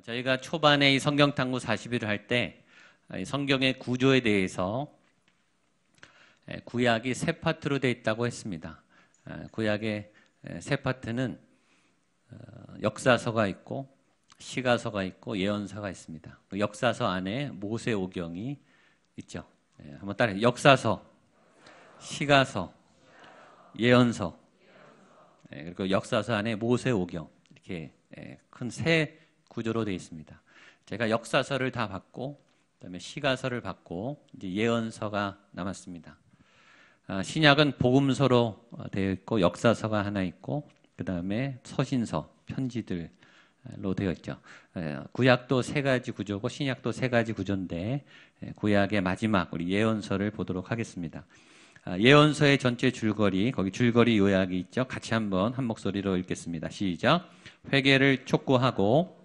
저희가 초반에 이 성경 탐구 40일을 할 때 성경의 구조에 대해서 구약이 세 파트로 되어 있다고 했습니다. 구약의 세 파트는 역사서가 있고 시가서가 있고 예언서가 있습니다. 역사서 안에 모세오경이 있죠. 한번 따라해요. 역사서, 시가서, 예언서, 그리고 역사서 안에 모세오경, 이렇게 큰 세 구조로 되어 있습니다. 제가 역사서를 다 받고 그다음에 시가서를 받고 이제 예언서가 남았습니다. 신약은 복음서로 되어 있고 역사서가 하나 있고 그다음에 서신서, 편지들로 되어 있죠. 구약도 세 가지 구조고 신약도 세 가지 구조인데 구약의 마지막 우리 예언서를 보도록 하겠습니다. 예언서의 전체 줄거리, 거기 줄거리 요약이 있죠. 같이 한번 한 목소리로 읽겠습니다. 시작. 회개를 촉구하고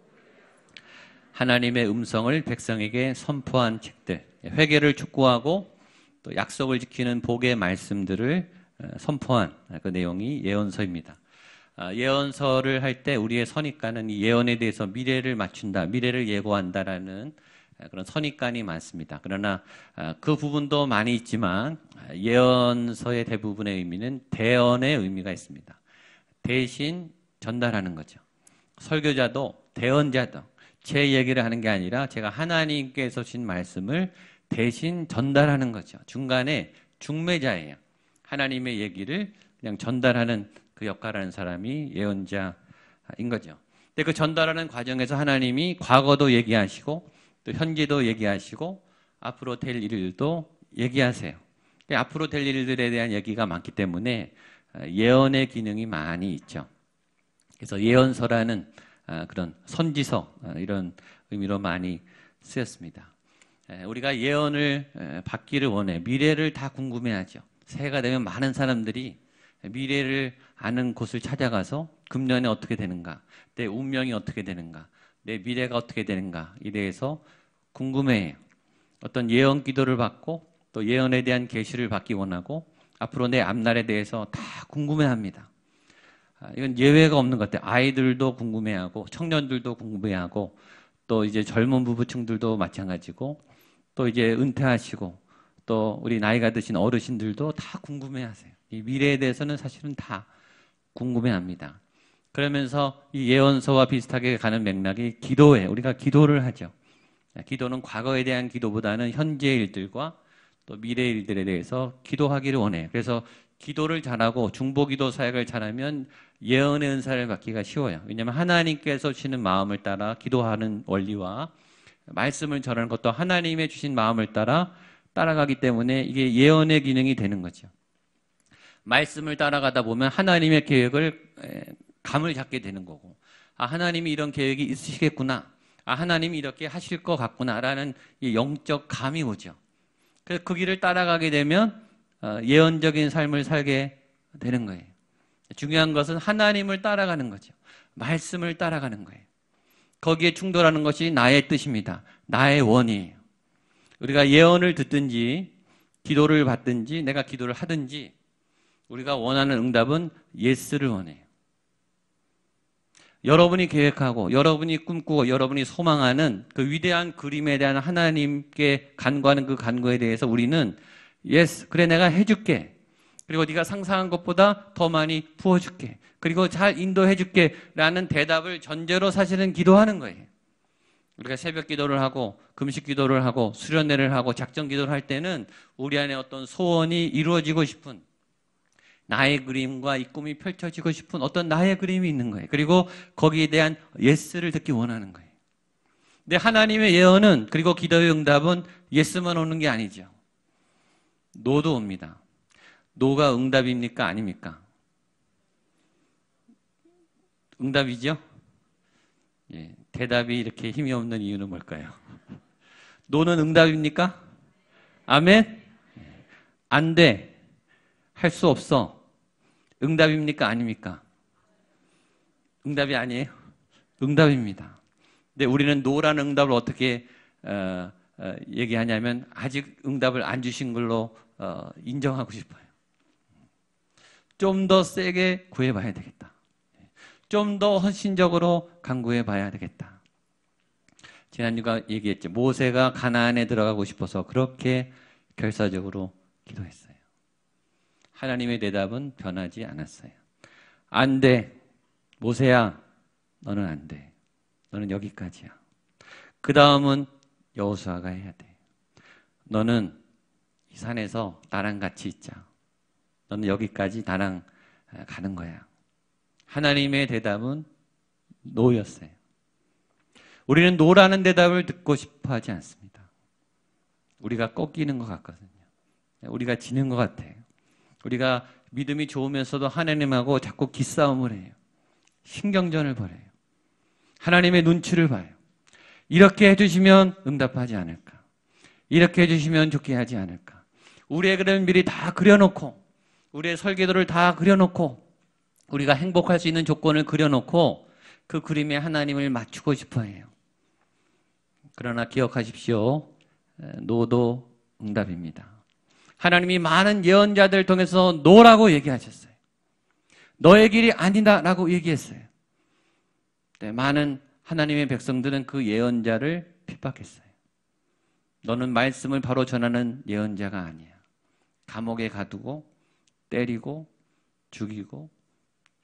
하나님의 음성을 백성에게 선포한 책들. 회개를 촉구하고 또 약속을 지키는 복의 말씀들을 선포한 그 내용이 예언서입니다. 예언서를 할 때 우리의 선입관은 이 예언에 대해서 미래를 맞춘다, 미래를 예고한다라는 그런 선입관이 많습니다. 그러나 그 부분도 많이 있지만 예언서의 대부분의 의미는 대언의 의미가 있습니다. 대신 전달하는 거죠. 설교자도 대언자도 제 얘기를 하는 게 아니라 제가 하나님께서 주신 말씀을 대신 전달하는 거죠. 중간에 중매자예요. 하나님의 얘기를 그냥 전달하는 그 역할을 하는 사람이 예언자인 거죠. 근데 그 전달하는 과정에서 하나님이 과거도 얘기하시고 또 현재도 얘기하시고 앞으로 될 일들도 얘기하세요. 앞으로 될 일들에 대한 얘기가 많기 때문에 예언의 기능이 많이 있죠. 그래서 예언서라는 그런 선지서 이런 의미로 많이 쓰였습니다. 우리가 예언을 받기를 원해. 미래를 다 궁금해하죠. 새해가 되면 많은 사람들이 미래를 아는 곳을 찾아가서 금년에 어떻게 되는가, 내 운명이 어떻게 되는가, 내 미래가 어떻게 되는가 에 대해서 궁금해해요. 어떤 예언 기도를 받고 또 예언에 대한 계시를 받기 원하고 앞으로 내 앞날에 대해서 다 궁금해합니다. 이건 예외가 없는 것 같아요. 아이들도 궁금해하고 청년들도 궁금해하고 또 이제 젊은 부부층들도 마찬가지고 또 이제 은퇴하시고 또 우리 나이가 드신 어르신들도 다 궁금해하세요. 이 미래에 대해서는 사실은 다 궁금해합니다. 그러면서 이 예언서와 비슷하게 가는 맥락이 기도예요. 우리가 기도를 하죠. 기도는 과거에 대한 기도보다는 현재의 일들과 또 미래의 일들에 대해서 기도하기를 원해요. 그래서 기도를 잘하고 중보기도 사역을 잘하면 예언의 은사를 받기가 쉬워요. 왜냐하면 하나님께서 주시는 마음을 따라 기도하는 원리와 말씀을 전하는 것도 하나님의 주신 마음을 따라가기 때문에 이게 예언의 기능이 되는 거죠. 말씀을 따라가다 보면 하나님의 계획을 감을 잡게 되는 거고, 하나님이 이런 계획이 있으시겠구나, 하나님이 이렇게 하실 것 같구나라는 이 영적 감이 오죠. 그래서 그 길을 따라가게 되면 예언적인 삶을 살게 되는 거예요. 중요한 것은 하나님을 따라가는 거죠. 말씀을 따라가는 거예요. 거기에 충돌하는 것이 나의 뜻입니다. 나의 원이에요. 우리가 예언을 듣든지 기도를 받든지 내가 기도를 하든지 우리가 원하는 응답은 예스를 원해요. 여러분이 계획하고 여러분이 꿈꾸고 여러분이 소망하는 그 위대한 그림에 대한 하나님께 간구하는 그 간구에 대해서 우리는 예스, 그래 내가 해줄게. 그리고 네가 상상한 것보다 더 많이 부어줄게. 그리고 잘 인도해줄게 라는 대답을 전제로 사실은 기도하는 거예요. 우리가 새벽 기도를 하고 금식 기도를 하고 수련회를 하고 작전 기도를 할 때는 우리 안에 어떤 소원이 이루어지고 싶은 나의 그림과 이 꿈이 펼쳐지고 싶은 어떤 나의 그림이 있는 거예요. 그리고 거기에 대한 예스를 듣기 원하는 거예요. 근데 하나님의 예언은 그리고 기도의 응답은 예스만 오는 게 아니죠. 노도 옵니다. 노가 응답입니까? 아닙니까? 응답이죠? 예, 대답이 이렇게 힘이 없는 이유는 뭘까요? 노는 응답입니까? 아멘? 안 돼. 할 수 없어. 응답입니까? 아닙니까? 응답이 아니에요. 응답입니다. 근데 우리는 노라는 응답을 어떻게 얘기하냐면 아직 응답을 안 주신 걸로 인정하고 싶어요. 좀 더 세게 구해봐야 되겠다. 좀 더 헌신적으로 간구해봐야 되겠다. 지난주가 얘기했죠. 모세가 가나안에 들어가고 싶어서 그렇게 결사적으로 기도했어요. 하나님의 대답은 변하지 않았어요. 안 돼. 모세야, 너는 안 돼. 너는 여기까지야. 그 다음은 여호수아가 해야 돼. 너는 이 산에서 나랑 같이 있자. 너는 여기까지 나랑 가는 거야. 하나님의 대답은 노였어요. 우리는 노라는 대답을 듣고 싶어 하지 않습니다. 우리가 꺾이는 것 같거든요. 우리가 지는 것 같아요. 우리가 믿음이 좋으면서도 하나님하고 자꾸 기싸움을 해요. 신경전을 벌여요. 하나님의 눈치를 봐요. 이렇게 해주시면 응답하지 않을까? 이렇게 해주시면 좋게 하지 않을까? 우리의 그런 미리 다 그려놓고, 우리의 설계도를 다 그려놓고, 우리가 행복할 수 있는 조건을 그려놓고 그 그림에 하나님을 맞추고 싶어 해요. 그러나 기억하십시오. 노도 응답입니다. 하나님이 많은 예언자들 통해서 노라고 얘기하셨어요. 너의 길이 아니다라고 얘기했어요. 네, 많은 하나님의 백성들은 그 예언자를 핍박했어요. 너는 말씀을 바로 전하는 예언자가 아니야. 감옥에 가두고 때리고 죽이고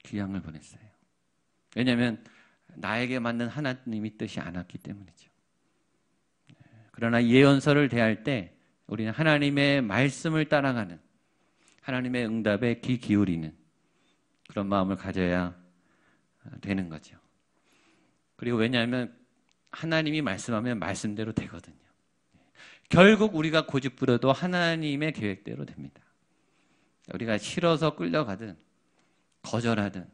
귀양을 보냈어요. 왜냐하면 나에게 맞는 하나님의 뜻이 않았기 때문이죠. 그러나 예언서를 대할 때 우리는 하나님의 말씀을 따라가는, 하나님의 응답에 귀 기울이는 그런 마음을 가져야 되는 거죠. 그리고 왜냐하면 하나님이 말씀하면 말씀대로 되거든요. 결국 우리가 고집부려도 하나님의 계획대로 됩니다. 우리가 싫어서 끌려가든 거절하든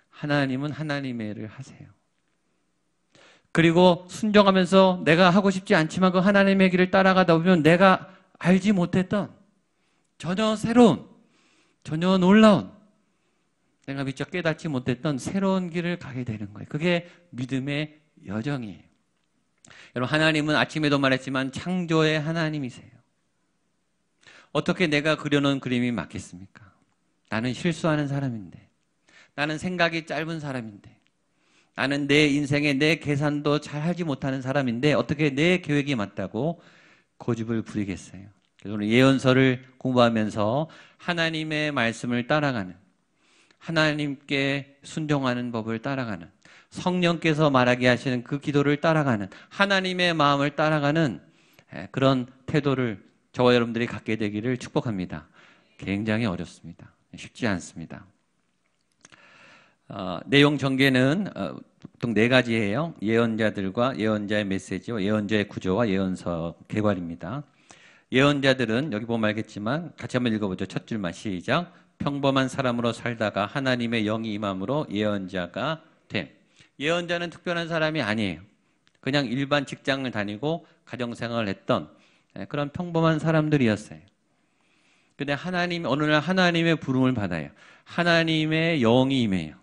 하나님은 하나님의 일을 하세요. 그리고 순종하면서 내가 하고 싶지 않지만 그 하나님의 길을 따라가다 보면 내가 알지 못했던 전혀 새로운, 전혀 놀라운, 내가 미처 깨닫지 못했던 새로운 길을 가게 되는 거예요. 그게 믿음의 여정이에요. 여러분, 하나님은 아침에도 말했지만 창조의 하나님이세요. 어떻게 내가 그려놓은 그림이 맞겠습니까? 나는 실수하는 사람인데, 나는 생각이 짧은 사람인데, 나는 내 인생에 내 계산도 잘 하지 못하는 사람인데 어떻게 내 계획이 맞다고 고집을 부리겠어요? 그래서 오늘 예언서를 공부하면서 하나님의 말씀을 따라가는, 하나님께 순종하는 법을 따라가는, 성령께서 말하게 하시는 그 기도를 따라가는, 하나님의 마음을 따라가는 그런 태도를 저와 여러분들이 갖게 되기를 축복합니다. 굉장히 어렵습니다. 쉽지 않습니다. 내용 전개는 보통 4가지예요. 예언자들과 예언자의 메시지와 예언자의 구조와 예언서 개괄입니다. 예언자들은 여기 보면 알겠지만 같이 한번 읽어보죠. 첫 줄만 시작. 평범한 사람으로 살다가 하나님의 영이 임함으로 예언자가 됨. 예언자는 특별한 사람이 아니에요. 그냥 일반 직장을 다니고 가정생활을 했던 그런 평범한 사람들이었어요. 근데 하나님, 어느 날 하나님의 부름을 받아요. 하나님의 영이 임해요.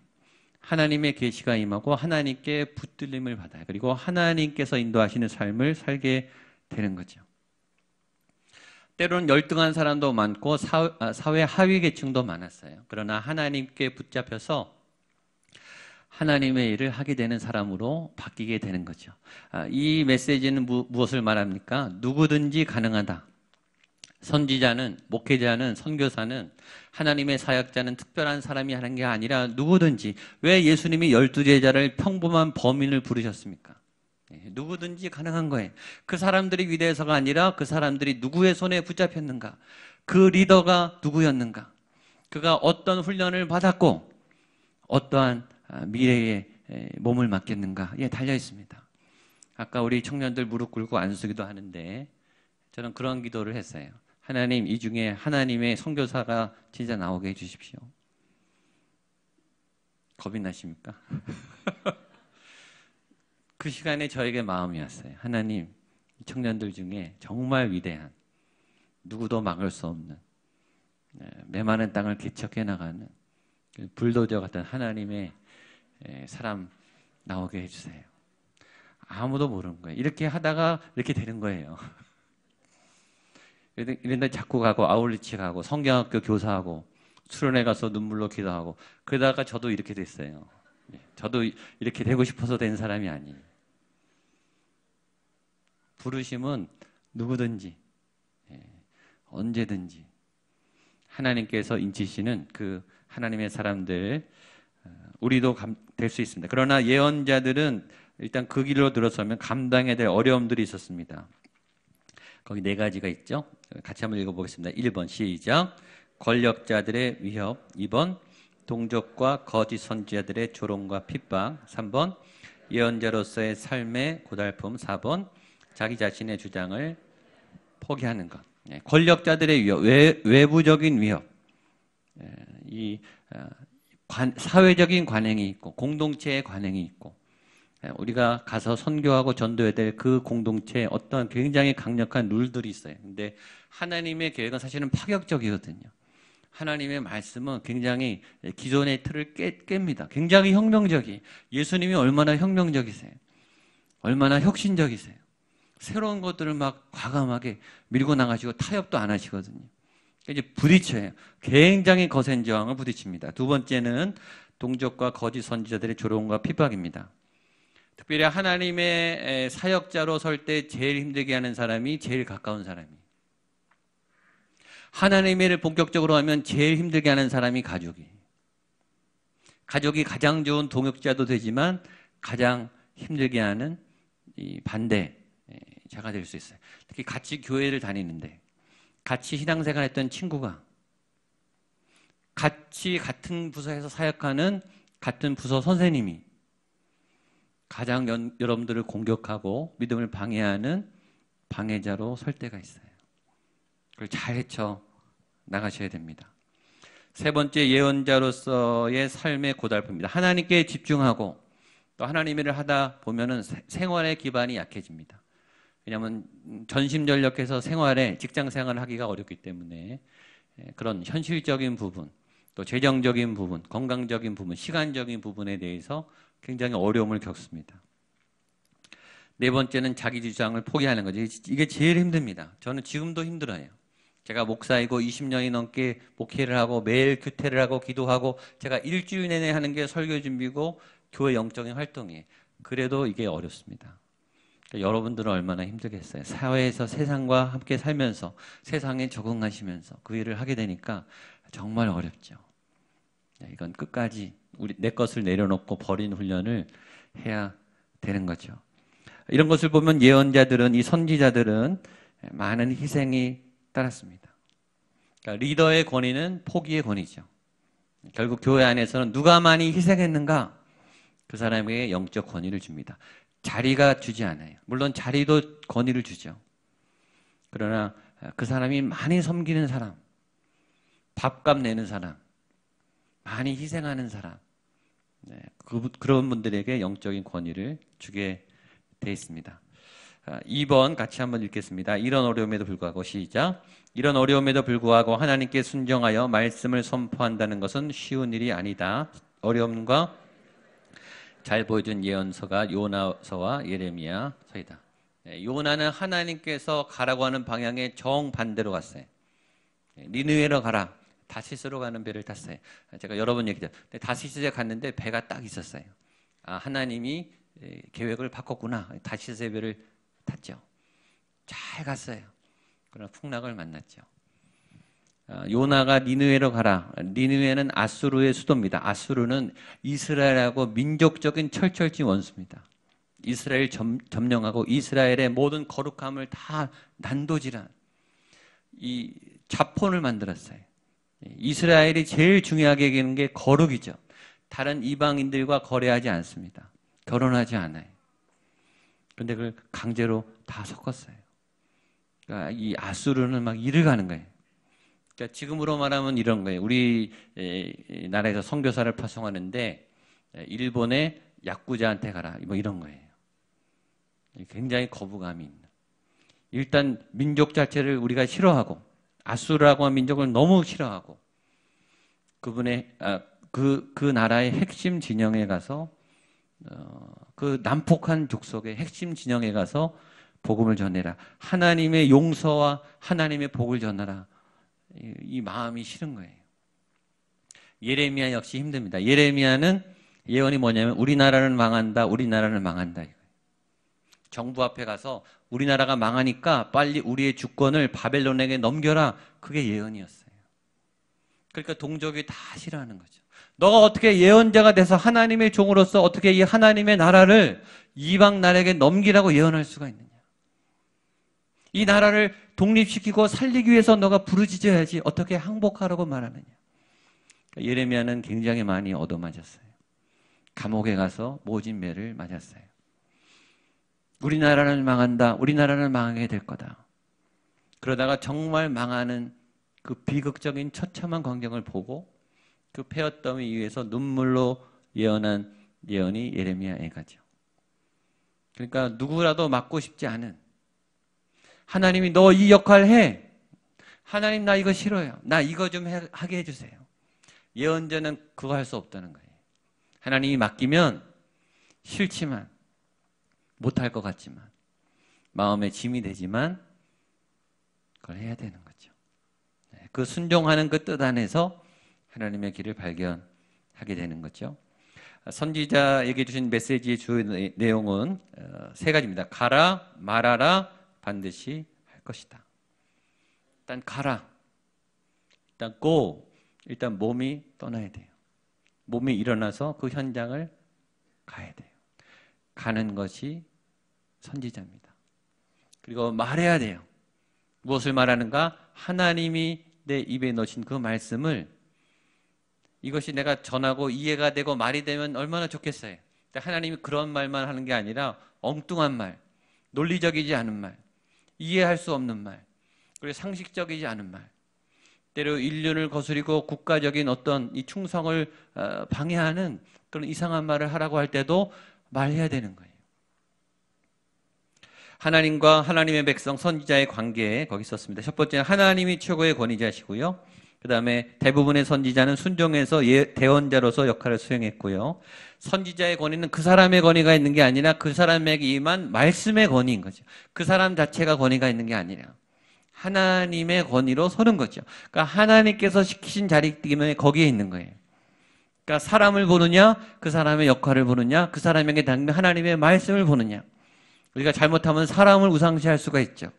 하나님의 계시가 임하고 하나님께 붙들림을 받아요. 그리고 하나님께서 인도하시는 삶을 살게 되는 거죠. 때로는 열등한 사람도 많고 사회 하위 계층도 많았어요. 그러나 하나님께 붙잡혀서 하나님의 일을 하게 되는 사람으로 바뀌게 되는 거죠. 이 메시지는 무엇을 말합니까? 누구든지 가능하다. 선지자는, 목회자는, 선교사는, 하나님의 사역자는 특별한 사람이 하는 게 아니라 누구든지. 왜 예수님이 12제자를 평범한 범인을 부르셨습니까? 누구든지 가능한 거예요. 그 사람들이 위대해서가 아니라 그 사람들이 누구의 손에 붙잡혔는가, 그 리더가 누구였는가, 그가 어떤 훈련을 받았고 어떠한 미래에 몸을 맡겼는가에 달려 있습니다. 아까 우리 청년들 무릎 꿇고 안수기도 하는데 저는 그런 기도를 했어요. 하나님, 이 중에 하나님의 선교사가 진짜 나오게 해주십시오. 겁이 나십니까? 그 시간에 저에게 마음이 왔어요. 하나님, 이 청년들 중에 정말 위대한, 누구도 막을 수 없는, 메마른 땅을 개척해 나가는 불도저 같은 하나님의 사람 나오게 해주세요. 아무도 모르는 거예요. 이렇게 하다가 이렇게 되는 거예요. 이런데 자꾸 가고 아울리치 가고 성경학교 교사하고 수련회 가서 눈물로 기도하고 그러다가 저도 이렇게 됐어요. 저도 이렇게 되고 싶어서 된 사람이 아니에요. 부르심은 누구든지 언제든지 하나님께서 인치시는 그 하나님의 사람들, 우리도 될 수 있습니다. 그러나 예언자들은 일단 그 길로 들어서면 감당해야 될 어려움들이 있었습니다. 거기 네 가지가 있죠. 같이 한번 읽어보겠습니다. 1번 시작. 권력자들의 위협. 2번 동족과 거짓 선지자들의 조롱과 핍박. 3번 예언자로서의 삶의 고달픔. 4번 자기 자신의 주장을 포기하는 것. 권력자들의 위협, 외부적인 위협, 이 사회적인 관행이 있고 공동체의 관행이 있고 우리가 가서 선교하고 전도해야 될 그 공동체에 어떤 굉장히 강력한 룰들이 있어요. 근데 하나님의 계획은 사실은 파격적이거든요. 하나님의 말씀은 굉장히 기존의 틀을 깹니다. 굉장히 혁명적이. 예수님이 얼마나 혁명적이세요? 얼마나 혁신적이세요? 새로운 것들을 막 과감하게 밀고 나가시고 타협도 안 하시거든요. 이제 부딪혀요. 굉장히 거센 저항을 부딪힙니다. 두 번째는 동족과 거짓 선지자들의 조롱과 핍박입니다. 특별히 하나님의 사역자로 설 때 제일 힘들게 하는 사람이 제일 가까운 사람이에요. 하나님의 일을 본격적으로 하면 제일 힘들게 하는 사람이 가족이에요. 가족이 가장 좋은 동역자도 되지만 가장 힘들게 하는 이 반대자가 될 수 있어요. 특히 같이 교회를 다니는데 같이 신앙생활 했던 친구가 같이 같은 부서에서 사역하는 같은 부서 선생님이 가장 여러분들을 공격하고 믿음을 방해하는 방해자로 설 때가 있어요. 그걸 잘 헤쳐 나가셔야 됩니다. 세 번째, 예언자로서의 삶의 고달픔입니다. 하나님께 집중하고 또 하나님의 일을 하다 보면은 생활의 기반이 약해집니다. 왜냐하면 전심전력해서 생활에 직장 생활을 하기가 어렵기 때문에 그런 현실적인 부분, 또 재정적인 부분, 건강적인 부분, 시간적인 부분에 대해서 굉장히 어려움을 겪습니다. 네 번째는 자기 주장을 포기하는 거죠. 이게 제일 힘듭니다. 저는 지금도 힘들어요. 제가 목사이고 20년이 넘게 목회를 하고 매일 규태를 하고 기도하고 제가 일주일 내내 하는 게 설교 준비고 교회 영적인 활동이에요. 그래도 이게 어렵습니다. 그러니까 여러분들은 얼마나 힘들겠어요. 사회에서 세상과 함께 살면서 세상에 적응하시면서 그 일을 하게 되니까 정말 어렵죠. 이건 끝까지 내 것을 내려놓고 버린 훈련을 해야 되는 거죠. 이런 것을 보면 예언자들은, 이 선지자들은 많은 희생이 따랐습니다. 그러니까 리더의 권위는 포기의 권위죠. 결국 교회 안에서는 누가 많이 희생했는가? 그 사람에게 영적 권위를 줍니다. 자리가 주지 않아요. 물론 자리도 권위를 주죠. 그러나 그 사람이 많이 섬기는 사람, 밥값 내는 사람, 많이 희생하는 사람, 그런 분들에게 영적인 권위를 주게 돼 있습니다. 2번 같이 한번 읽겠습니다. 이런 어려움에도 불구하고 시작. 이런 어려움에도 불구하고 하나님께 순종하여 말씀을 선포한다는 것은 쉬운 일이 아니다. 어려움과 잘 보여준 예언서가 요나서와 예레미야서이다. 요나는 하나님께서 가라고 하는 방향의 정반대로 갔어요. 니느웨로 가라. 다시스로 가는 배를 탔어요. 제가 여러 번 얘기했죠. 다시스에 갔는데 배가 딱 있었어요. 아, 하나님이 계획을 바꿨구나. 다시스의 배를 탔죠. 잘 갔어요. 그러나 풍락을 만났죠. 요나가 니느웨로 가라. 니느웨는 아수르의 수도입니다. 아수르는 이스라엘하고 민족적인 철철지 원수입니다. 이스라엘 점령하고 이스라엘의 모든 거룩함을 다 난도질한 이 자폰을 만들었어요. 이스라엘이 제일 중요하게 여기는 게 거룩이죠. 다른 이방인들과 거래하지 않습니다. 결혼하지 않아요. 그런데 그걸 강제로 다 섞었어요. 그러니까 이 아수르는 막 일을 가는 거예요. 그러니까 지금으로 말하면 이런 거예요. 우리 나라에서 선교사를 파송하는데 일본의 야쿠자한테 가라. 뭐 이런 거예요. 굉장히 거부감이 있는. 일단 민족 자체를 우리가 싫어하고 아수르라고 하는 민족을 너무 싫어하고 그분의 그 나라의 핵심 진영에 가서 그 난폭한 족속의 핵심 진영에 가서 복음을 전해라. 하나님의 용서와 하나님의 복을 전하라. 이 마음이 싫은 거예요. 예레미야 역시 힘듭니다. 예레미야는 예언이 뭐냐면 우리나라는 망한다. 우리나라는 망한다. 정부 앞에 가서 우리나라가 망하니까 빨리 우리의 주권을 바벨론에게 넘겨라. 그게 예언이었어요. 그러니까 동족이 다 싫어하는 거죠. 너가 어떻게 예언자가 돼서 하나님의 종으로서 어떻게 이 하나님의 나라를 이방 나라에게 넘기라고 예언할 수가 있느냐. 이 나라를 독립시키고 살리기 위해서 너가 부르짖어야지 어떻게 항복하라고 말하느냐. 그러니까 예레미야는 굉장히 많이 얻어맞았어요. 감옥에 가서 모진 매를 맞았어요. 우리나라는 망한다. 우리나라는 망하게 될 거다. 그러다가 정말 망하는 그 비극적인 처참한 광경을 보고 그 폐허더미 위에서 눈물로 예언한 예언이 예레미야 애가죠. 그러니까 누구라도 맡고 싶지 않은, 하나님이 너 이 역할 해. 하나님 나 이거 싫어요. 나 이거 좀 하게 해주세요. 예언자는 그거 할 수 없다는 거예요. 하나님이 맡기면 싫지만, 못할 것 같지만, 마음에 짐이 되지만 그걸 해야 되는 거죠. 그 순종하는 그 뜻 안에서 하나님의 길을 발견하게 되는 거죠. 선지자에게 주신 메시지의 주 내용은 세 가지입니다. 가라, 말하라, 반드시 할 것이다. 일단 가라. 일단 go. 일단 몸이 떠나야 돼요. 몸이 일어나서 그 현장을 가야 돼요. 가는 것이 선지자입니다. 그리고 말해야 돼요. 무엇을 말하는가? 하나님이 내 입에 넣으신 그 말씀을, 이것이 내가 전하고 이해가 되고 말이 되면 얼마나 좋겠어요. 하나님이 그런 말만 하는 게 아니라 엉뚱한 말, 논리적이지 않은 말, 이해할 수 없는 말, 그리고 상식적이지 않은 말, 때로 인륜을 거스리고 국가적인 어떤 이 충성을 방해하는 그런 이상한 말을 하라고 할 때도 말해야 되는 거예요. 하나님과 하나님의 백성 선지자의 관계에 거기 썼습니다. 첫 번째는 하나님이 최고의 권위자시고요. 그 다음에 대부분의 선지자는 순종해서 대언자로서 역할을 수행했고요. 선지자의 권위는 그 사람의 권위가 있는 게 아니라 그 사람에게 임한 말씀의 권위인 거죠. 그 사람 자체가 권위가 있는 게 아니라 하나님의 권위로 서는 거죠. 그러니까 하나님께서 시키신 자리 때문에 거기에 있는 거예요. 그러니까 사람을 보느냐, 그 사람의 역할을 보느냐, 그 사람에게 닿는 하나님의 말씀을 보느냐. 우리가 잘못하면 사람을 우상시할 수가 있죠.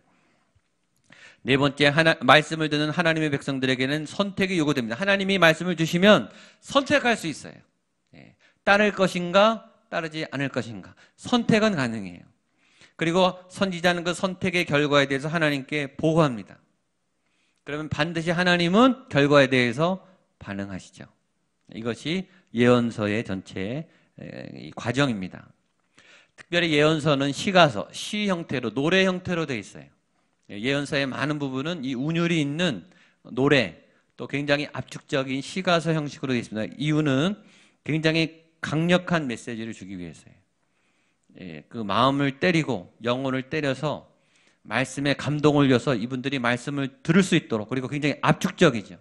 네 번째, 말씀을 듣는 하나님의 백성들에게는 선택이 요구됩니다. 하나님이 말씀을 주시면 선택할 수 있어요. 따를 것인가, 따르지 않을 것인가. 선택은 가능해요. 그리고 선지자는 그 선택의 결과에 대해서 하나님께 보고합니다. 그러면 반드시 하나님은 결과에 대해서 반응하시죠. 이것이 예언서의 전체 과정입니다. 특별히 예언서는 시가서, 시 형태로, 노래 형태로 되어 있어요. 예언서의 많은 부분은 이 운율이 있는 노래, 또 굉장히 압축적인 시가서 형식으로 되어 있습니다. 이유는 굉장히 강력한 메시지를 주기 위해서예요. 그 마음을 때리고 영혼을 때려서 말씀에 감동을 줘서 이분들이 말씀을 들을 수 있도록, 그리고 굉장히 압축적이죠.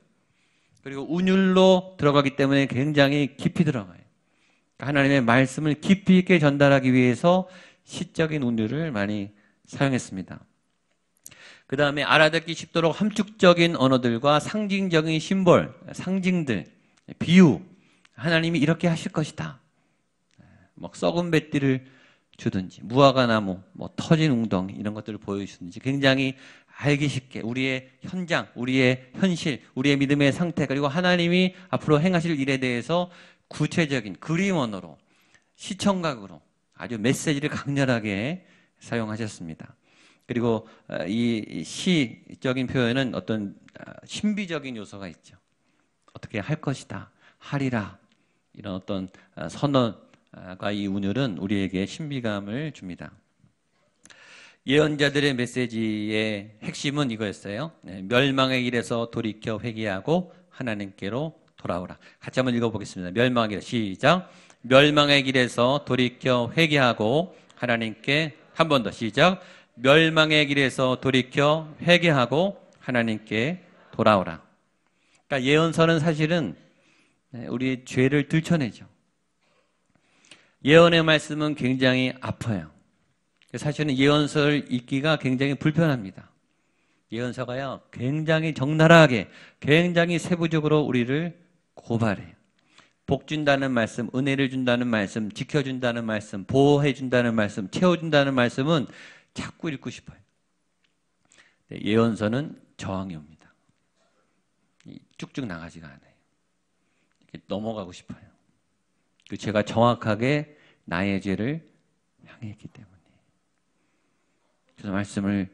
그리고 운율로 들어가기 때문에 굉장히 깊이 들어가요. 하나님의 말씀을 깊이 있게 전달하기 위해서 시적인 운율을 많이 사용했습니다. 그 다음에 알아듣기 쉽도록 함축적인 언어들과 상징적인 심볼, 상징들, 비유, 하나님이 이렇게 하실 것이다. 막 썩은 뱃띠를 주든지, 무화과나무, 터진 웅덩이 이런 것들을 보여주든지 굉장히 알기 쉽게 우리의 현장, 우리의 현실, 우리의 믿음의 상태, 그리고 하나님이 앞으로 행하실 일에 대해서 구체적인 그림 언어로, 시청각으로 아주 메시지를 강렬하게 사용하셨습니다. 그리고 이 시적인 표현은 어떤 신비적인 요소가 있죠. 어떻게 할 것이다, 하리라, 이런 어떤 선언과 이 운율은 우리에게 신비감을 줍니다. 예언자들의 메시지의 핵심은 이거였어요. 멸망의 길에서 돌이켜 회개하고 하나님께로 돌아오라. 같이 한번 읽어보겠습니다. 멸망의 길, 시작. 멸망의 길에서 돌이켜 회개하고 하나님께, 한 번 더 시작. 멸망의 길에서 돌이켜 회개하고 하나님께 돌아오라. 그러니까 예언서는 사실은 우리의 죄를 들춰내죠. 예언의 말씀은 굉장히 아파요. 사실은 예언서를 읽기가 굉장히 불편합니다. 예언서가요, 굉장히 적나라하게, 굉장히 세부적으로 우리를 고발해요. 복 준다는 말씀, 은혜를 준다는 말씀, 지켜준다는 말씀, 보호해준다는 말씀, 채워준다는 말씀은 자꾸 읽고 싶어요. 예언서는 저항이 옵니다. 쭉쭉 나가지가 않아요. 이렇게 넘어가고 싶어요. 제가 정확하게 나의 죄를 향했기 때문에. 그래서 말씀을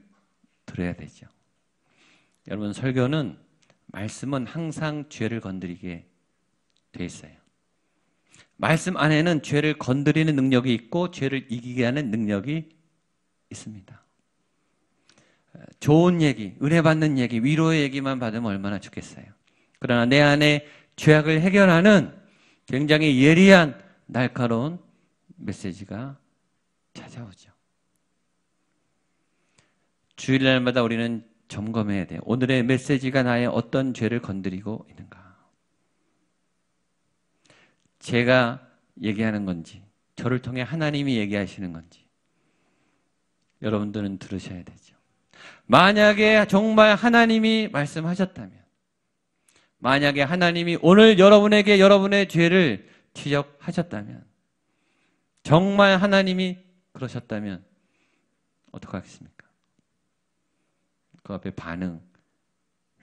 들어야 되죠. 여러분, 설교는 말씀은 항상 죄를 건드리게 돼 있어요. 말씀 안에는 죄를 건드리는 능력이 있고 죄를 이기게 하는 능력이 있습니다. 좋은 얘기, 은혜 받는 얘기, 위로의 얘기만 받으면 얼마나 좋겠어요. 그러나 내 안에 죄악을 해결하는 굉장히 예리한 날카로운 메시지가 찾아오죠. 주일날마다 우리는 점검해야 돼요. 오늘의 메시지가 나의 어떤 죄를 건드리고 있는가. 제가 얘기하는 건지, 저를 통해 하나님이 얘기하시는 건지 여러분들은 들으셔야 되죠. 만약에 정말 하나님이 말씀하셨다면, 만약에 하나님이 오늘 여러분에게 여러분의 죄를 지적하셨다면, 정말 하나님이 그러셨다면 어떡하겠습니까? 그 앞에 반응해야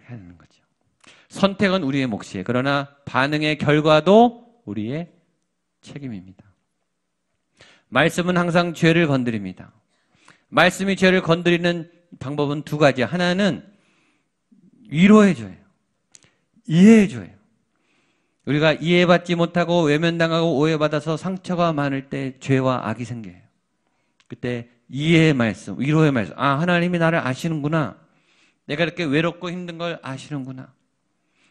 되는 거죠. 선택은 우리의 몫이에요. 그러나 반응의 결과도 우리의 책임입니다. 말씀은 항상 죄를 건드립니다. 말씀이 죄를 건드리는 방법은 두 가지. 하나는 위로해줘요. 이해해줘요. 우리가 이해받지 못하고 외면당하고 오해받아서 상처가 많을 때 죄와 악이 생겨요. 그때 이해의 말씀, 위로의 말씀. 아, 하나님이 나를 아시는구나. 내가 이렇게 외롭고 힘든 걸 아시는구나.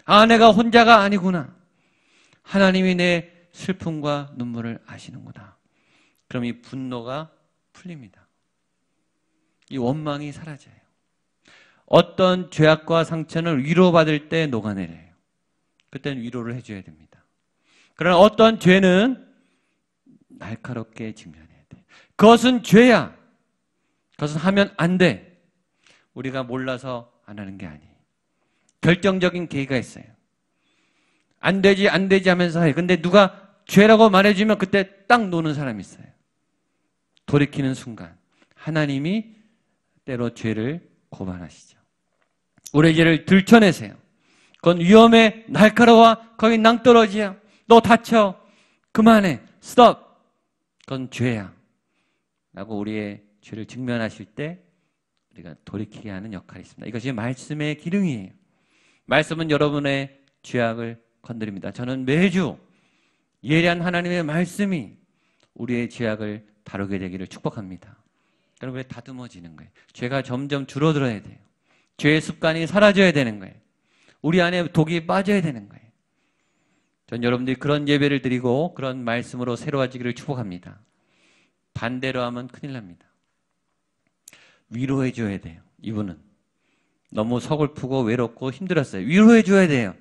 아, 내가 혼자가 아니구나. 하나님이 내 슬픔과 눈물을 아시는구나. 그럼 이 분노가 풀립니다. 이 원망이 사라져요. 어떤 죄악과 상처는 위로받을 때 녹아내려요. 그때는 위로를 해줘야 됩니다. 그러나 어떤 죄는 날카롭게 직면해야 돼. 그것은 죄야. 그것은 하면 안 돼. 우리가 몰라서 안 하는 게 아니에요. 결정적인 계기가 있어요. 안 되지 하면서 해요. 근데 누가 죄라고 말해주면 그때 딱 노는 사람이 있어요. 돌이키는 순간 하나님이 때로 죄를 고발하시죠. 우리의 죄를 들춰내세요. 그건 위험해. 날카로워. 거기 낭떠러지야. 너 다쳐. 그만해. 스톱. 그건 죄야. 라고 우리의 죄를 직면하실 때 우리가 돌이키게 하는 역할이 있습니다. 이것이 말씀의 기능이에요. 말씀은 여러분의 죄악을 건드립니다. 저는 매주 예리한 하나님의 말씀이 우리의 죄악을 다루게 되기를 축복합니다. 그럼 왜 다듬어지는 거예요? 죄가 점점 줄어들어야 돼요. 죄의 습관이 사라져야 되는 거예요. 우리 안에 독이 빠져야 되는 거예요. 전 여러분들이 그런 예배를 드리고 그런 말씀으로 새로워지기를 축복합니다. 반대로 하면 큰일 납니다. 위로해 줘야 돼요. 이분은 너무 서글프고 외롭고 힘들었어요. 위로해 줘야 돼요.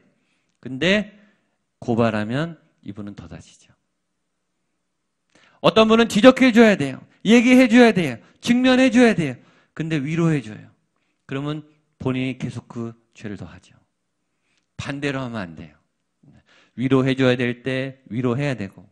근데 고발하면 이분은 더 다치죠. 어떤 분은 지적해 줘야 돼요. 얘기해 줘야 돼요. 직면해 줘야 돼요. 근데 위로해 줘요. 그러면 본인이 계속 그 죄를 더 하죠. 반대로 하면 안 돼요. 위로해 줘야 될 때 위로해야 되고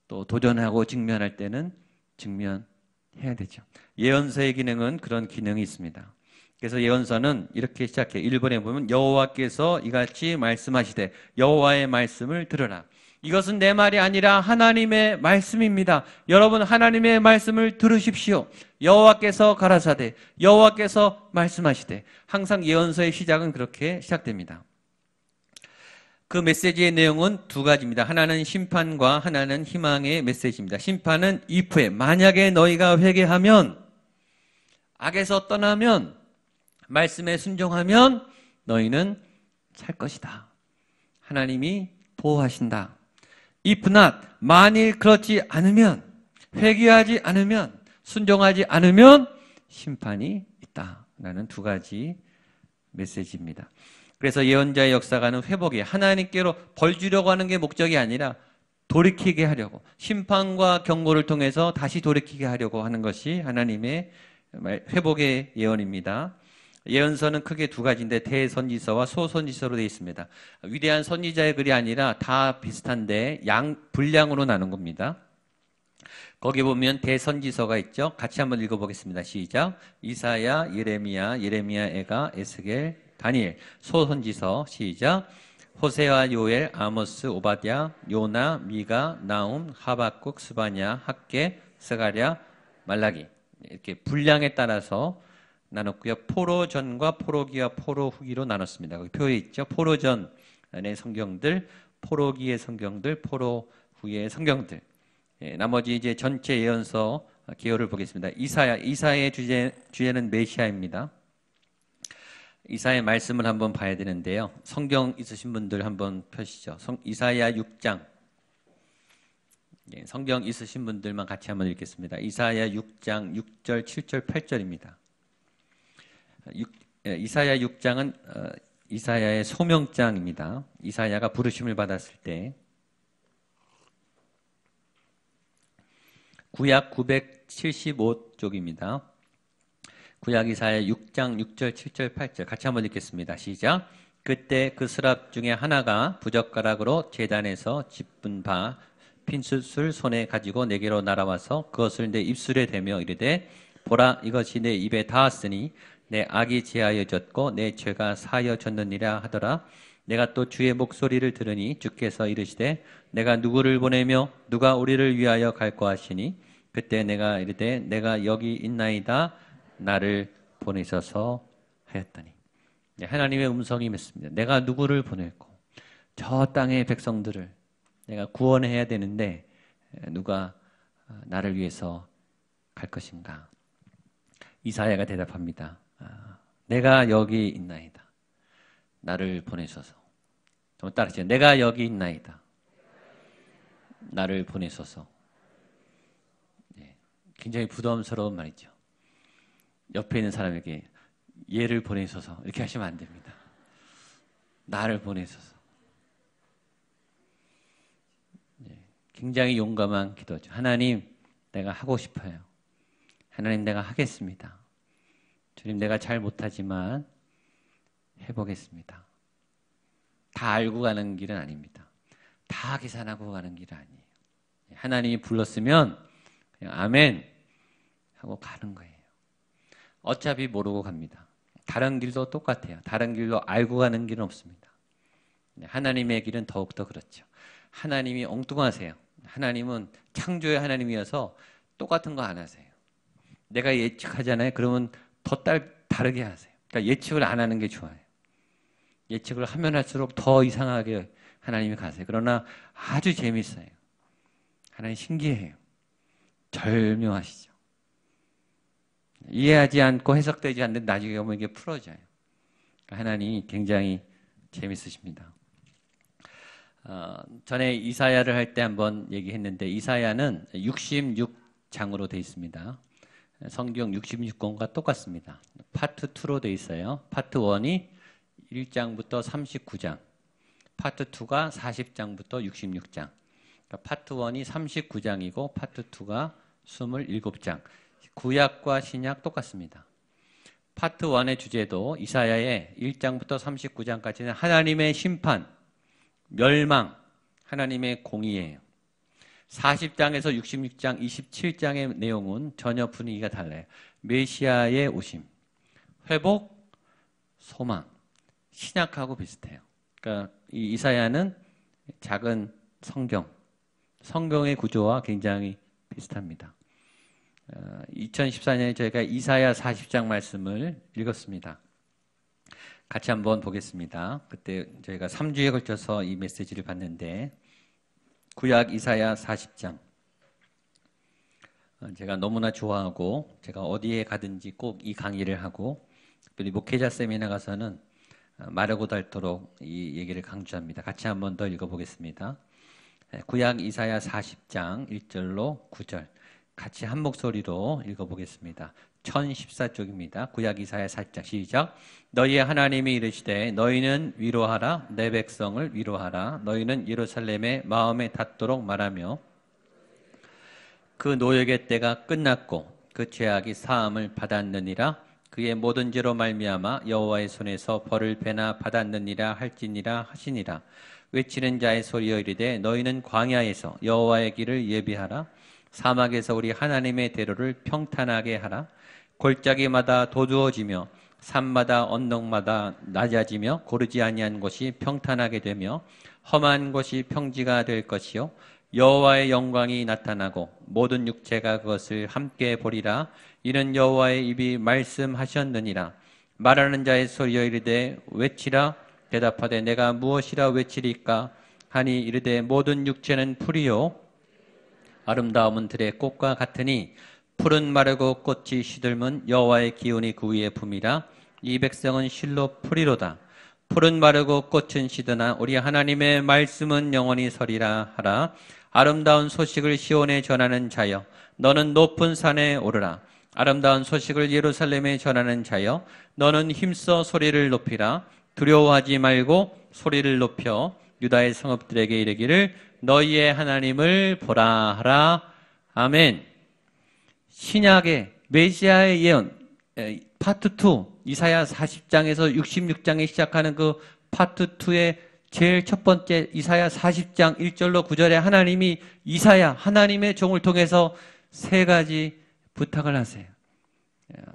또 도전하고 직면할 때는 직면해야 되죠. 예언서의 기능은 그런 기능이 있습니다. 그래서 예언서는 이렇게 시작해요. 1번에 보면 여호와께서 이같이 말씀하시되 여호와의 말씀을 들으라. 이것은 내 말이 아니라 하나님의 말씀입니다. 여러분 하나님의 말씀을 들으십시오. 여호와께서 가라사대 여호와께서 말씀하시되 항상 예언서의 시작은 그렇게 시작됩니다. 그 메시지의 내용은 두 가지입니다. 하나는 심판과 하나는 희망의 메시지입니다. 심판은 if에 만약에 너희가 회개하면 악에서 떠나면 말씀에 순종하면 너희는 살 것이다. 하나님이 보호하신다. If not, 만일 그렇지 않으면 회개하지 않으면 순종하지 않으면 심판이 있다라는 두 가지 메시지입니다. 그래서 예언자의 역사가는 회복이에요. 하나님께로 벌 주려고 하는 게 목적이 아니라 돌이키게 하려고 심판과 경고를 통해서 다시 돌이키게 하려고 하는 것이 하나님의 회복의 예언입니다. 예언서는 크게 두 가지인데 대선지서와 소선지서로 되어 있습니다. 위대한 선지자의 글이 아니라 다 비슷한데 분량으로 나눈 겁니다. 거기 보면 대선지서가 있죠. 같이 한번 읽어보겠습니다. 시작. 이사야, 예레미야, 에가, 에스겔, 다니엘. 소선지서 시작. 호세와 요엘, 아모스, 오바댜, 요나, 미가, 나움, 하박국, 스바냐, 학개, 스가랴, 말라기. 이렇게 분량에 따라서 나눴고요. 포로전과 포로기와 포로후기로 나눴습니다. 거기 표에 있죠. 포로전의 성경들, 포로기의 성경들, 포로후기의 성경들. 나머지 이제 전체 예언서 기호를 보겠습니다. 이사야의 주제는 메시아입니다. 이사야의 말씀을 한번 봐야 되는데요. 성경 있으신 분들 한번 펴시죠. 이사야 6장. 성경 있으신 분들만 같이 한번 읽겠습니다. 이사야 6장 6절, 7절, 8절입니다. 이사야 6장은 이사야의 소명장입니다. 이사야가 부르심을 받았을 때 구약 975쪽입니다. 구약 이사야 6장 6절, 7절, 8절 같이 한번 읽겠습니다. 시작. 그때 그 스랍 중에 하나가 부젓가락으로 제단에서 짚은 바 핀숯을 손에 가지고 내게로 날아와서 그것을 내 입술에 대며 이르되 보라 이것이 내 입에 닿았으니 내 악이 제하여졌고 내 죄가 사하여졌느니라 하더라. 내가 또 주의 목소리를 들으니 주께서 이르시되 내가 누구를 보내며 누가 우리를 위하여 갈까 하시니 그때 내가 이르되 내가 여기 있나이다 나를 보내셔서 하였더니. 하나님의 음성이 맺습니다. 내가 누구를 보낼고 저 땅의 백성들을 내가 구원해야 되는데 누가 나를 위해서 갈 것인가. 이사야가 대답합니다. 내가 여기 있나이다 나를 보내소서. 좀 따라하시죠. 내가 여기 있나이다 나를 보내소서. 굉장히 부담스러운 말이죠. 옆에 있는 사람에게 얘를 보내소서 이렇게 하시면 안 됩니다. 나를 보내소서. 굉장히 용감한 기도죠. 하나님 내가 하고 싶어요. 하나님 내가 하겠습니다. 주님 내가 잘 못하지만 해보겠습니다. 다 알고 가는 길은 아닙니다. 다 계산하고 가는 길은 아니에요. 하나님이 불렀으면 그냥 아멘 하고 가는 거예요. 어차피 모르고 갑니다. 다른 길도 똑같아요. 다른 길로 알고 가는 길은 없습니다. 하나님의 길은 더욱더 그렇죠. 하나님이 엉뚱하세요. 하나님은 창조의 하나님이어서 똑같은 거 안 하세요. 내가 예측하잖아요. 그러면 더 다르게 하세요. 그러니까 예측을 안 하는 게 좋아요. 예측을 하면 할수록 더 이상하게 하나님이 가세요. 그러나 아주 재밌어요. 하나님 신기해요. 절묘하시죠. 이해하지 않고 해석되지 않는 나중에 오면 이게 풀어져요. 하나님이 굉장히 재밌으십니다. 전에 이사야를 할 때 한번 얘기했는데 이사야는 66장으로 되어 있습니다. 성경 66권과 똑같습니다. 파트 2로 되어 있어요. 파트 1이 1장부터 39장, 파트 2가 40장부터 66장. 그러니까 파트 1이 39장이고 파트 2가 27장. 구약과 신약 똑같습니다. 파트 1의 주제도 이사야의 1장부터 39장까지는 하나님의 심판, 멸망, 하나님의 공의예요. 40장에서 66장, 27장의 내용은 전혀 분위기가 달라요. 메시아의 오심, 회복, 소망, 신약하고 비슷해요. 그러니까 이 이사야는 작은 성경의 구조와 굉장히 비슷합니다. 2014년에 저희가 이사야 40장 말씀을 읽었습니다. 같이 한번 보겠습니다. 그때 저희가 3주에 걸쳐서 이 메시지를 봤는데 구약 이사야 40장 제가 너무나 좋아하고 제가 어디에 가든지 꼭 이 강의를 하고 특별히 목회자 세미나 가서는 마르고 닳도록 이 얘기를 강조합니다. 같이 한번 더 읽어보겠습니다. 구약 이사야 40장 1절로 9절 같이 한 목소리로 읽어보겠습니다. 1014쪽입니다. 구약 이사야 40장 시작. 너희의 하나님이 이르시되 너희는 위로하라 내 백성을 위로하라 너희는 예루살렘의 마음에 닿도록 말하며 그 노역의 때가 끝났고 그 죄악이 사함을 받았느니라 그의 모든 죄로 말미암아 여호와의 손에서 벌을 배나 받았느니라 할지니라 하시니라. 외치는 자의 소리여 이르되 너희는 광야에서 여호와의 길을 예비하라. 사막에서 우리 하나님의 대로를 평탄하게 하라. 골짜기마다 도두어지며 산마다 언덕마다 낮아지며 고르지 아니한 곳이 평탄하게 되며 험한 곳이 평지가 될 것이요 여호와의 영광이 나타나고 모든 육체가 그것을 함께 보리라. 이는 여호와의 입이 말씀하셨느니라. 말하는 자의 소리여 이르되 외치라. 대답하되 내가 무엇이라 외치리까 하니 이르되 모든 육체는 풀이요 아름다움은 들의 꽃과 같으니 풀은 마르고 꽃이 시들면 여호와의 기운이 그 위에 붐이라. 이 백성은 실로 풀이로다. 풀은 마르고 꽃은 시드나 우리 하나님의 말씀은 영원히 서리라 하라. 아름다운 소식을 시온에 전하는 자여 너는 높은 산에 오르라. 아름다운 소식을 예루살렘에 전하는 자여 너는 힘써 소리를 높이라. 두려워하지 말고 소리를 높여 유다의 성읍들에게 이르기를 너희의 하나님을 보라 하라. 아멘. 신약의 메시아의 예언 파트 2 이사야 40장에서 66장에 시작하는 그 파트 2의 제일 첫 번째 이사야 40장 1절로 9절에 하나님이 이사야 하나님의 종을 통해서 세 가지 부탁을 하세요.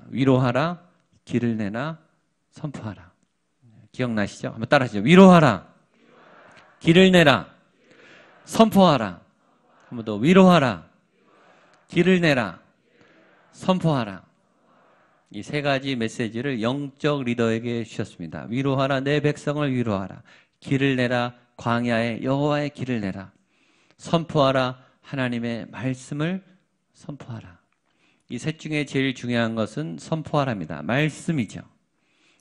위로하라, 길을 내라, 선포하라. 기억나시죠? 한번 따라하시죠. 위로하라, 길을 내라, 선포하라. 한 번 더 위로하라, 길을 내라, 선포하라. 이 세 가지 메시지를 영적 리더에게 주셨습니다. 위로하라, 내 백성을 위로하라. 길을 내라, 광야에 여호와의 길을 내라. 선포하라, 하나님의 말씀을 선포하라. 이 셋 중에 제일 중요한 것은 선포하라입니다. 말씀이죠.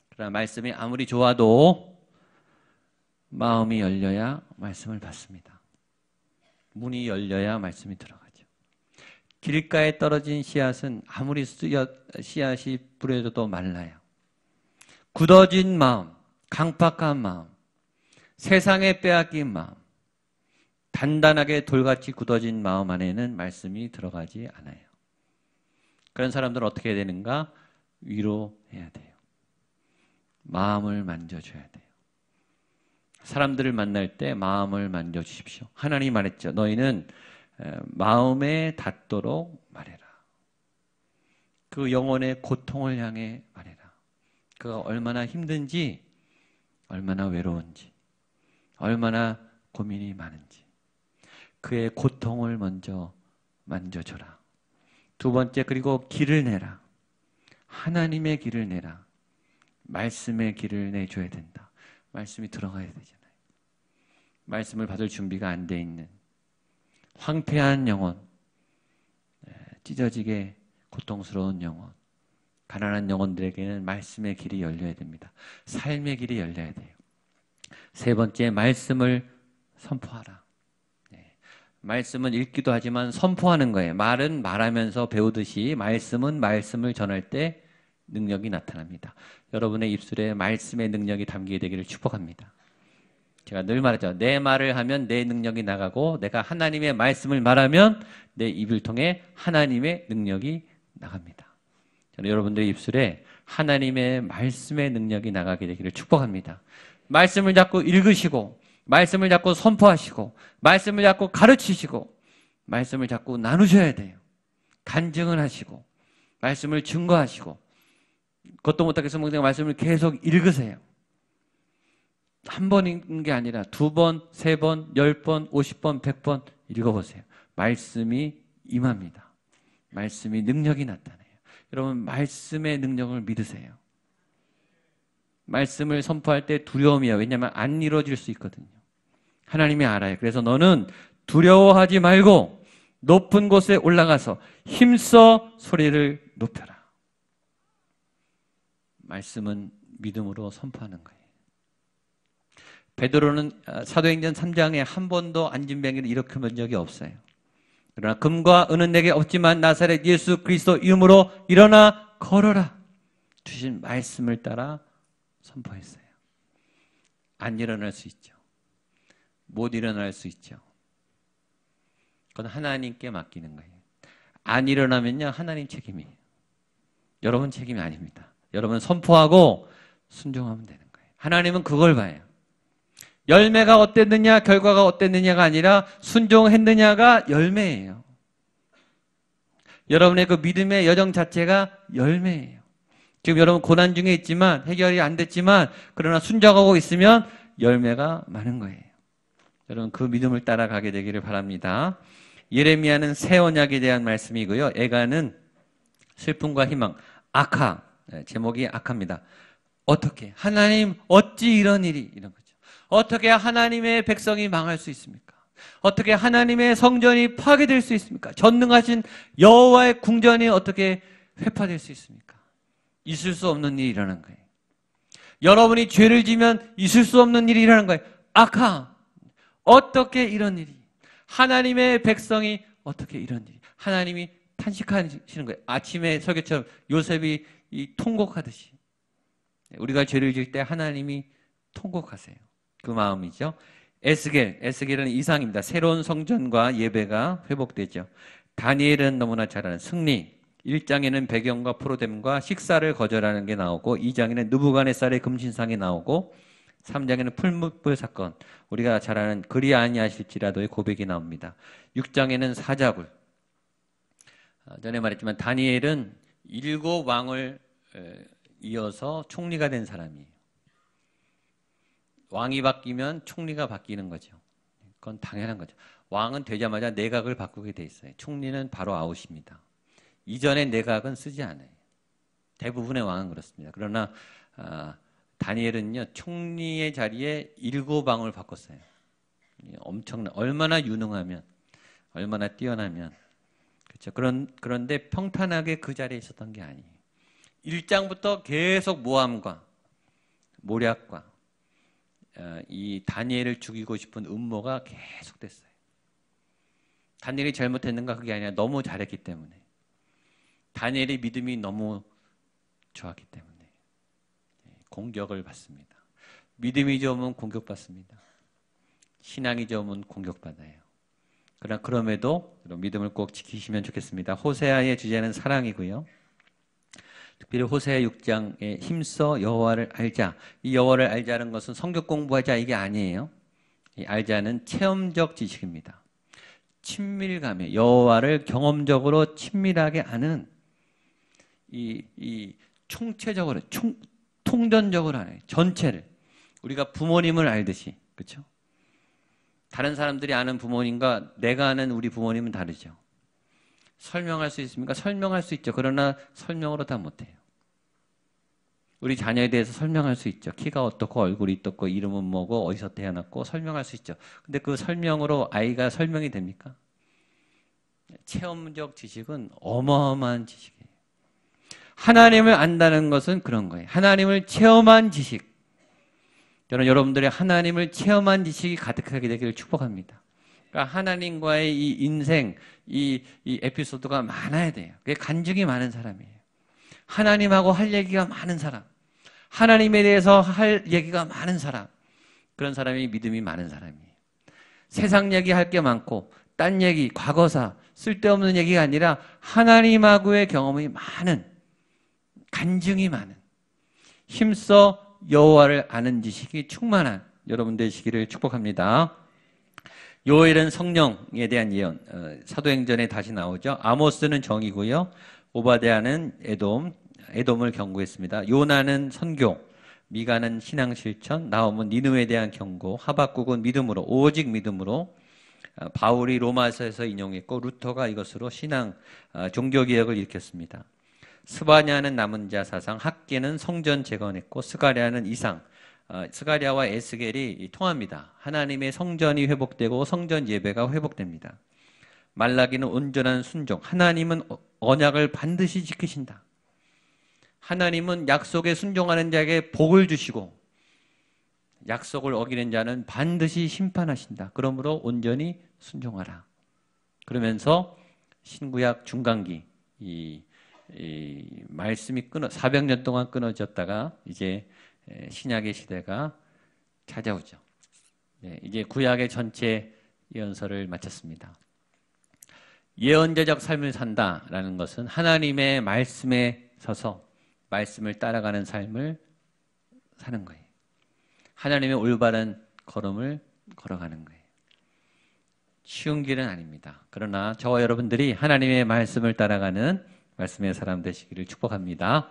그러나 말씀이 아무리 좋아도 마음이 열려야 말씀을 받습니다. 문이 열려야 말씀이 들어가죠. 길가에 떨어진 씨앗은 아무리 씨앗이 뿌려져도 말라요. 굳어진 마음, 강팍한 마음, 세상에 빼앗긴 마음, 단단하게 돌같이 굳어진 마음 안에는 말씀이 들어가지 않아요. 그런 사람들은 어떻게 해야 되는가? 위로해야 돼요. 마음을 만져줘야 돼요. 사람들을 만날 때 마음을 만져주십시오. 하나님이 말했죠. 너희는 마음에 닿도록 말해라. 그 영혼의 고통을 향해 말해라. 그가 얼마나 힘든지, 얼마나 외로운지, 얼마나 고민이 많은지 그의 고통을 먼저 만져줘라. 두 번째, 그리고 길을 내라. 하나님의 길을 내라. 말씀의 길을 내줘야 된다. 말씀이 들어가야 되잖아요. 말씀을 받을 준비가 안 돼 있는 황폐한 영혼, 찢어지게 고통스러운 영혼, 가난한 영혼들에게는 말씀의 길이 열려야 됩니다. 삶의 길이 열려야 돼요. 세 번째, 말씀을 선포하라. 말씀은 읽기도 하지만 선포하는 거예요. 말은 말하면서 배우듯이 말씀은 말씀을 전할 때 능력이 나타납니다. 여러분의 입술에 말씀의 능력이 담기게 되기를 축복합니다. 제가 늘 말하죠. 내 말을 하면 내 능력이 나가고 내가 하나님의 말씀을 말하면 내 입을 통해 하나님의 능력이 나갑니다. 저는 여러분들의 입술에 하나님의 말씀의 능력이 나가게 되기를 축복합니다. 말씀을 자꾸 읽으시고 말씀을 자꾸 선포하시고 말씀을 자꾸 가르치시고 말씀을 자꾸 나누셔야 돼요. 간증을 하시고 말씀을 증거하시고 그것도 못하겠어 말씀을 계속 읽으세요. 한 번 읽는 게 아니라 두 번, 세 번, 10번, 50번, 100번 읽어보세요. 말씀이 임합니다. 말씀이 능력이 나타나요. 여러분 말씀의 능력을 믿으세요. 말씀을 선포할 때 두려움이에요. 왜냐하면 안 이루어질 수 있거든요. 하나님이 알아요. 그래서 너는 두려워하지 말고 높은 곳에 올라가서 힘써 소리를 높여라. 말씀은 믿음으로 선포하는 거예요. 베드로는 사도행전 3장에 한 번도 안진뱅이를 일으켜 본 적이 없어요. 그러나 금과 은은 내게 없지만 나사렛 예수 그리스도 이름으로 일어나 걸어라. 주신 말씀을 따라 선포했어요. 안 일어날 수 있죠. 못 일어날 수 있죠. 그건 하나님께 맡기는 거예요. 안 일어나면요 하나님 책임이에요. 여러분 책임이 아닙니다. 여러분 선포하고 순종하면 되는 거예요. 하나님은 그걸 봐요. 열매가 어땠느냐, 결과가 어땠느냐가 아니라 순종했느냐가 열매예요. 여러분의 그 믿음의 여정 자체가 열매예요. 지금 여러분 고난 중에 있지만, 해결이 안 됐지만, 그러나 순종하고 있으면 열매가 많은 거예요. 여러분 그 믿음을 따라가게 되기를 바랍니다. 예레미야는 새 언약에 대한 말씀이고요. 에가는 슬픔과 희망, 아카, 제목이 아카입니다. 어떻게? 하나님 어찌 이런 일이? 이런 거죠. 어떻게 하나님의 백성이 망할 수 있습니까? 어떻게 하나님의 성전이 파괴될 수 있습니까? 전능하신 여호와의 궁전이 어떻게 회파될 수 있습니까? 있을 수 없는 일이 일어난 거예요. 여러분이 죄를 지면 있을 수 없는 일이 일어난 거예요. 아카, 어떻게 이런 일이? 하나님의 백성이 어떻게 이런 일이? 하나님이 탄식하시는 거예요. 아침에 설교처럼 요셉이 통곡하듯이. 우리가 죄를 지을 때 하나님이 통곡하세요. 그 마음이죠. 에스겔은 이상입니다. 새로운 성전과 예배가 회복되죠. 다니엘은 너무나 잘 아는 승리. 1장에는 배경과 프로뎀과 식사를 거절하는 게 나오고 2장에는 느부갓네살의 금신상이 나오고 3장에는 풀무불 사건, 우리가 잘 아는 그리 아니하실지라도의 고백이 나옵니다. 6장에는 사자굴. 전에 말했지만 다니엘은 7왕을 이어서 총리가 된 사람이에요. 왕이 바뀌면 총리가 바뀌는 거죠. 그건 당연한 거죠. 왕은 되자마자 내각을 바꾸게 돼 있어요. 총리는 바로 아웃입니다. 이전에 내각은 쓰지 않아요. 대부분의 왕은 그렇습니다. 그러나 다니엘은요, 총리의 자리에 7왕을 바꿨어요. 얼마나 유능하면, 얼마나 뛰어나면. 그렇죠. 그런데 평탄하게 그 자리에 있었던 게 아니에요. 1장부터 계속 모함과 모략과 이 다니엘을 죽이고 싶은 음모가 계속됐어요. 다니엘이 잘못했는가? 그게 아니라 너무 잘했기 때문에. 다니엘의 믿음이 너무 좋았기 때문에 공격을 받습니다. 믿음이 좋으면 공격받습니다. 신앙이 좋으면 공격받아요. 그러나 그럼에도 믿음을 꼭 지키시면 좋겠습니다. 호세아의 주제는 사랑이고요. 특별히 호세아 6장에 힘써 여호와를 알자. 이 여호와를 알자는 것은 성경 공부하자 이게 아니에요. 이 알자는 체험적 지식입니다. 친밀감에 여호와를 경험적으로 친밀하게 아는 이 총체적으로 통전적으로 하는 전체를 우리가 부모님을 알듯이 그렇죠? 다른 사람들이 아는 부모님과 내가 아는 우리 부모님은 다르죠. 설명할 수 있습니까? 설명할 수 있죠. 그러나 설명으로 다 못해요. 우리 자녀에 대해서 설명할 수 있죠. 키가 어떻고 얼굴이 어떻고 이름은 뭐고 어디서 태어났고 설명할 수 있죠. 근데 그 설명으로 아이가 설명이 됩니까? 체험적 지식은 어마어마한 지식이에요. 하나님을 안다는 것은 그런 거예요. 하나님을 체험한 지식. 저는 여러분들의 하나님을 체험한 지식이 가득하게 되기를 축복합니다. 그러니까 하나님과의 이 인생, 이 에피소드가 많아야 돼요. 그게 간증이 많은 사람이에요. 하나님하고 할 얘기가 많은 사람. 하나님에 대해서 할 얘기가 많은 사람. 그런 사람이 믿음이 많은 사람이에요. 세상 얘기 할 게 많고 딴 얘기, 과거사, 쓸데없는 얘기가 아니라 하나님하고의 경험이 많은, 간증이 많은, 힘써 여호와를 아는 지식이 충만한 여러분 되시기를 축복합니다. 요엘은 성령에 대한 예언, 사도행전에 다시 나오죠. 아모스는 정의고요. 오바댜는 에돔을 경고했습니다. 요나는 선교, 미가는 신앙 실천, 나홈은 니느웨에 대한 경고, 하박국은 믿음으로, 오직 믿음으로, 바울이 로마서에서 인용했고 루터가 이것으로 신앙, 종교개혁을 일으켰습니다. 스바냐는 남은 자 사상, 학계는 성전 재건했고 스가랴는 이상, 스가랴와 에스겔이 통합니다. 하나님의 성전이 회복되고 성전 예배가 회복됩니다. 말라기는 온전한 순종, 하나님은 언약을 반드시 지키신다. 하나님은 약속에 순종하는 자에게 복을 주시고 약속을 어기는 자는 반드시 심판하신다. 그러므로 온전히 순종하라. 그러면서 신구약 중간기 이 말씀이 400년 동안 끊어졌다가 이제 신약의 시대가 찾아오죠. 이제 구약의 전체 예언서를 마쳤습니다. 예언자적 삶을 산다라는 것은 하나님의 말씀에 서서 말씀을 따라가는 삶을 사는 거예요. 하나님의 올바른 걸음을 걸어가는 거예요. 쉬운 길은 아닙니다. 그러나 저와 여러분들이 하나님의 말씀을 따라가는 말씀의 사람 되시기를 축복합니다.